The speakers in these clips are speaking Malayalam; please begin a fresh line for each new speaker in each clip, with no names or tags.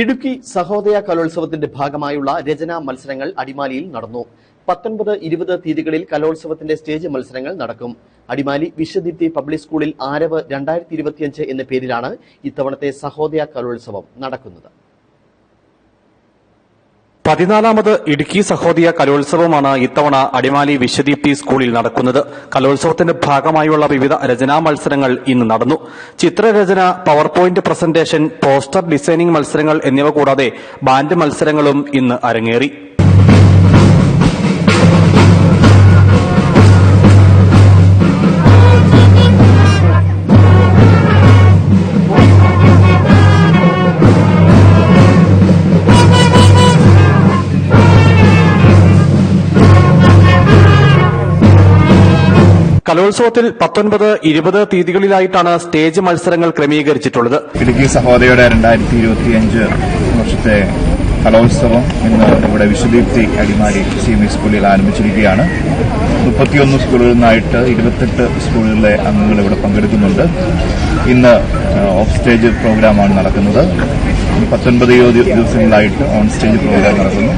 ഇടുക്കി സഹോദയ കലോത്സവത്തിന്റെ ഭാഗമായുള്ള രചനാ മത്സരങ്ങൾ അടിമാലിയിൽ നടന്നു. 19-20 തീയതികളിൽ കലോത്സവത്തിന്റെ സ്റ്റേജ് മത്സരങ്ങൾ നടക്കും. അടിമാലി വിശ്വദീപ്തി പബ്ലിക് സ്കൂളിൽ ആരവ് 2025 എന്ന പേരിലാണ് ഇത്തവണത്തെ സഹോദയ കലോത്സവം നടക്കുന്നത്.
14ാമത് ഇടുക്കി സഹോദയ കലോത്സവമാണ് ഇത്തവണ അടിമാലി വിശ്വദീപ്തി സ്കൂളിൽ നടക്കുന്നത്. കലോത്സവത്തിന്റെ ഭാഗമായുള്ള വിവിധ രചനാ മത്സരങ്ങൾ ഇന്ന് നടന്നു. ചിത്രരചന, power point presentation, poster designing മത്സരങ്ങൾ എന്നിവ കൂടാതെ ബാൻഡ് മത്സരങ്ങളും ഇന്ന് അരങ്ങേറി. കലോത്സവത്തിൽ 19-20 തീയതികളിലായിട്ടാണ് സ്റ്റേജ് മത്സരങ്ങൾ ക്രമീകരിച്ചിട്ടുള്ളത്.
ഇടുക്കി സഹോദയയുടെ 2025 വർഷത്തെ കലോത്സവം ഇന്ന് ഇവിടെ വിശ്വദീപ്തി അടിമാലി CME സ്കൂളിൽ ആരംഭിച്ചിരിക്കുകയാണ്. 31 സ്കൂളുകളിൽ നിന്നായിട്ട് 28 സ്കൂളുകളിലെ അംഗങ്ങൾ ഇവിടെ പങ്കെടുക്കുന്നുണ്ട്. ഇന്ന് ഓഫ് സ്റ്റേജ് പ്രോഗ്രാമാണ് നടക്കുന്നത്. 19 ദിവസങ്ങളിലായിട്ട് ഓൺ സ്റ്റേജ് പ്രോഗ്രാം നടക്കുന്നു.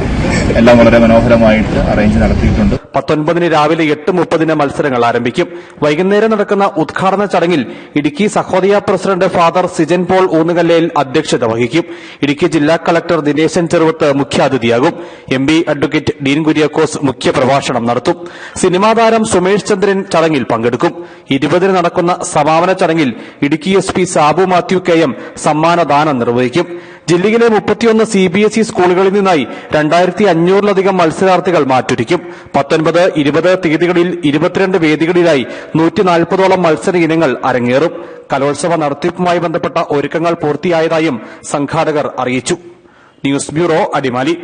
എല്ലാം വളരെ മനോഹരമായിട്ട് അറേഞ്ച് നടത്തിയിട്ടുണ്ട്.
19 രാവിലെ 8:30 മത്സരങ്ങൾ ആരംഭിക്കും. വൈകുന്നേരം നടക്കുന്ന ഉദ്ഘാടന ചടങ്ങിൽ ഇടുക്കി സഹോദയ പ്രസിഡന്റ് ഫാദർ സിജൻ പോൾ ഊന്നുകല്ലയിൽ അധ്യക്ഷത വഹിക്കും. ഇടുക്കി ജില്ലാ കളക്ടർ ദിനേശൻ ചെറുവത്ത് മുഖ്യാതിഥിയാകും. MP അഡ്വക്കേറ്റ് ഡീൻ കുര്യാക്കോസ് മുഖ്യപ്രഭാഷണം നടത്തും. സിനിമാ താരം സുമേഷ് ചന്ദ്രൻ ചടങ്ങിൽ പങ്കെടുക്കും. 20 നടക്കുന്ന സമാപന ചടങ്ങിൽ ഇടുക്കി SP സാബു മാത്യു KM സമ്മാനദാനം നിർവഹിക്കും. ജില്ലയിലെ 31 CBSE സ്കൂളുകളിൽ നിന്നായി 2500-ലധികം മത്സരാർത്ഥികൾ മാറ്റുരയ്ക്കും. 19-20 തീയതികളിൽ 22 വേദികളിലായി 140ഓളം മത്സര ഇനങ്ങൾ അരങ്ങേറും. കലോത്സവ നടത്തിപ്പുമായി ബന്ധപ്പെട്ട ഒരുക്കങ്ങൾ പൂർത്തിയായതായും സംഘാടകർ അറിയിച്ചു. News bureau, Adimali.